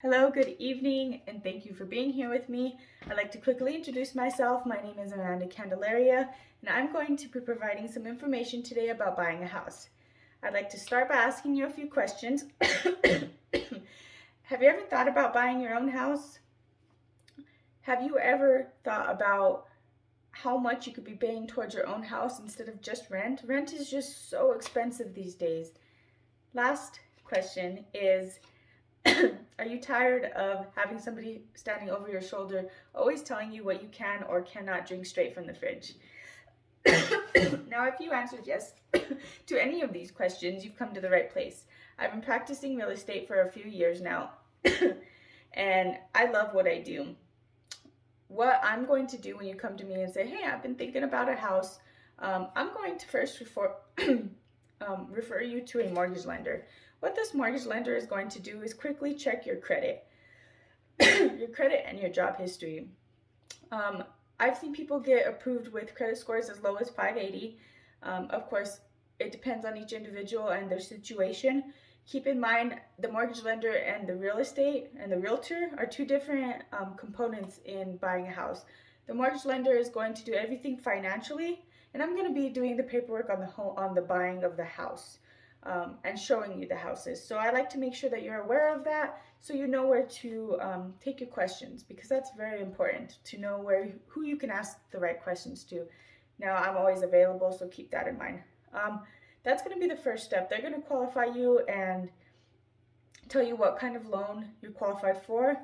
Hello, good evening, and thank you for being here with me. I'd like to quickly introduce myself. My name is Amanda Candelaria, and I'm going to be providing some information today about buying a house. I'd like to start by asking you a few questions. Have you ever thought about buying your own house? Have you ever thought about how much you could be paying towards your own house instead of just rent? Rent is just so expensive these days. Last question is, are you tired of having somebody standing over your shoulder always telling you what you can or cannot drink straight from the fridge? Now, if you answered yes to any of these questions, you've come to the right place. I've been practicing real estate for a few years now, and I love what I do. What I'm going to do when you come to me and say, hey, I've been thinking about a house, I'm going to first refer you to a mortgage lender. What this mortgage lender is going to do is quickly check your credit, your credit and your job history. I've seen people get approved with credit scores as low as 580. Of course, it depends on each individual and their situation. Keep in mind, the mortgage lender and the real estate and the realtor are two different components in buying a house. The mortgage lender is going to do everything financially, and I'm going to be doing the paperwork on the buying of the house. And showing you the houses. So I like to make sure that you're aware of that, so you know where to take your questions, because that's very important to know who you can ask the right questions to. Now, I'm always available, so keep that in mind. That's going to be the first step. They're going to qualify you and tell you what kind of loan you're qualified for.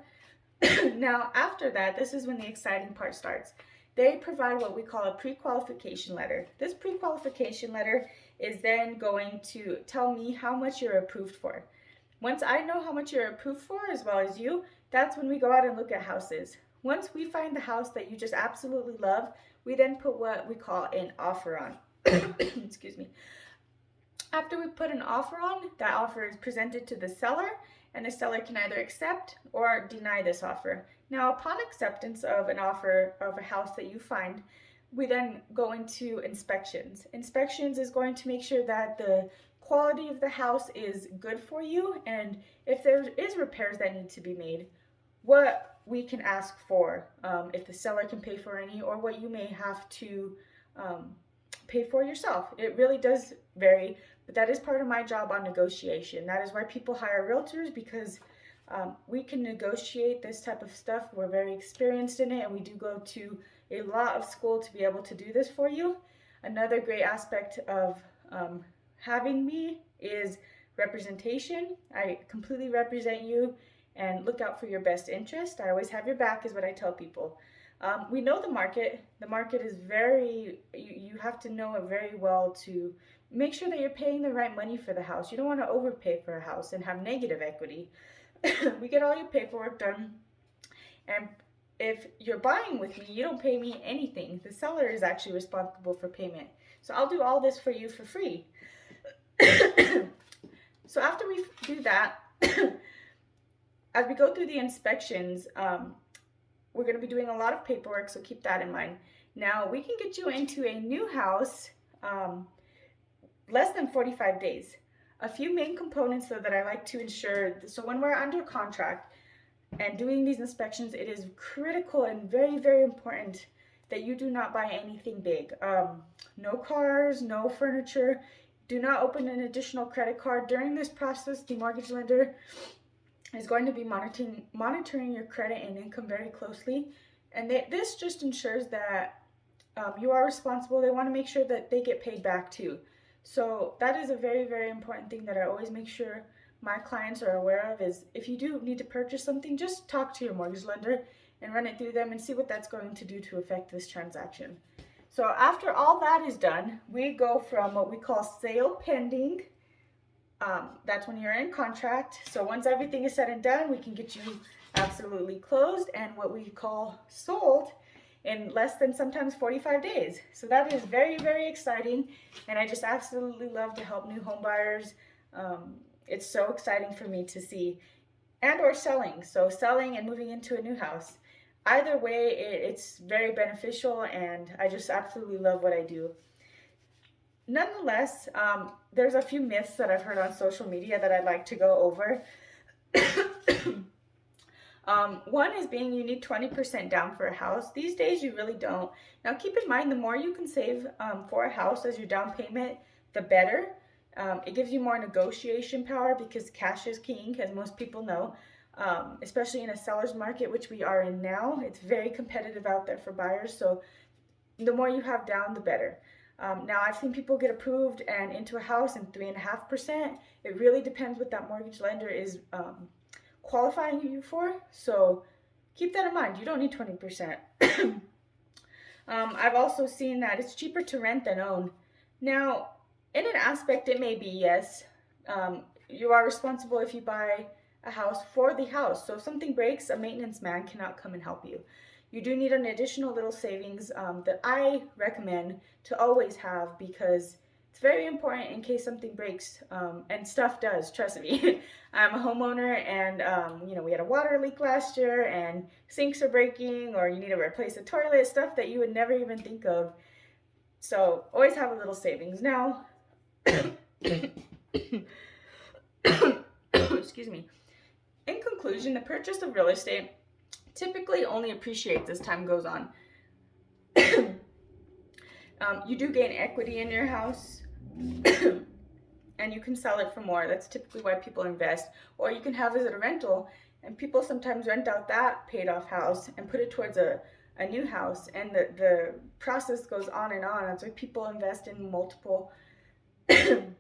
Now, after that, this is when the exciting part starts. They provide what we call a pre-qualification letter. This pre-qualification letter is then going to tell me how much you're approved for. Once I know how much you're approved for, as well as you, that's when we go out and look at houses. Once we find the house that you just absolutely love, we then put what we call an offer on. Excuse me. After we put an offer on, that offer is presented to the seller, and the seller can either accept or deny this offer. Now, upon acceptance of an offer of a house that you find, we then go into inspections. Inspections is going to make sure that the quality of the house is good for you, and if there is repairs that need to be made, what we can ask for, if the seller can pay for any, or what you may have to pay for yourself. It really does vary, but that is part of my job on negotiation. That is why people hire realtors, because we can negotiate this type of stuff. We're very experienced in it, and we do go to a lot of school to be able to do this for you. Another great aspect of having me is representation. I completely represent you and look out for your best interest. I always have your back, is what I tell people. We know the market. The market is you have to know it very well to make sure that you're paying the right money for the house. You don't want to overpay for a house and have negative equity. We get all your paperwork done, and if you're buying with me, you don't pay me anything. The seller is actually responsible for payment. So I'll do all this for you for free. So after we do that, as we go through the inspections, we're going to be doing a lot of paperwork, so keep that in mind. Now, we can get you into a new house less than 45 days. A few main components, though, that I like to ensure. So when we're under contract and doing these inspections, it is critical and very, very important that you do not buy anything big. No cars, no furniture. Do not open an additional credit card. During this process, the mortgage lender is going to be monitoring your credit and income very closely. And this just ensures that you are responsible. They want to make sure that they get paid back too. So that is a very, very important thing that I always make sure my clients are aware of, is if you do need to purchase something, just talk to your mortgage lender and run it through them and see what that's going to do to affect this transaction. So after all that is done, we go from what we call sale pending. That's when you're in contract. So once everything is said and done, we can get you absolutely closed and what we call sold in less than sometimes 45 days. So that is very, very exciting, and I just absolutely love to help new home buyers. It's so exciting for me to see, and or selling. So selling and moving into a new house. Either way, it's very beneficial, and I just absolutely love what I do. Nonetheless, there's a few myths that I've heard on social media that I'd like to go over. One is being you need 20% down for a house. These days you really don't. Now keep in mind, the more you can save for a house as your down payment, the better. It gives you more negotiation power because cash is king, as most people know. Especially in a seller's market, which we are in now. It's very competitive out there for buyers, so the more you have down, the better. Now, I've seen people get approved and into a house in 3.5%. It really depends what that mortgage lender is qualifying you for, so keep that in mind. You don't need 20%. I've also seen that it's cheaper to rent than own. Now, in an aspect, it may be yes. You are responsible if you buy a house for the house. So if something breaks, a maintenance man cannot come and help you. You do need an additional little savings that I recommend to always have, because it's very important in case something breaks, and stuff does, trust me. I'm a homeowner, and we had a water leak last year, and sinks are breaking, or you need to replace a toilet, stuff that you would never even think of. So always have a little savings. Now, excuse me. In conclusion, the purchase of real estate typically only appreciates as time goes on. You do gain equity in your house, and you can sell it for more. That's typically why people invest. Or you can have it as a rental, and people sometimes rent out that paid off house and put it towards a new house, and the process goes on and on. That's why people invest in multiple real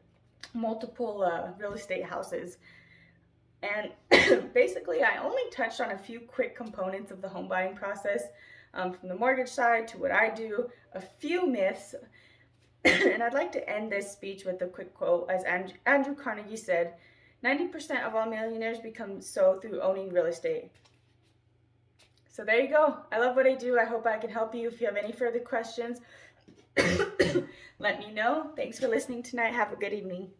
estate houses. And basically, I only touched on a few quick components of the home buying process, from the mortgage side to what I do, a few myths. And I'd like to end this speech with a quick quote. As Andrew Carnegie said, 90% of all millionaires become so through owning real estate. So there you go. I love what I do. I hope I can help you. If you have any further questions, let me know. Thanks for listening tonight. Have a good evening.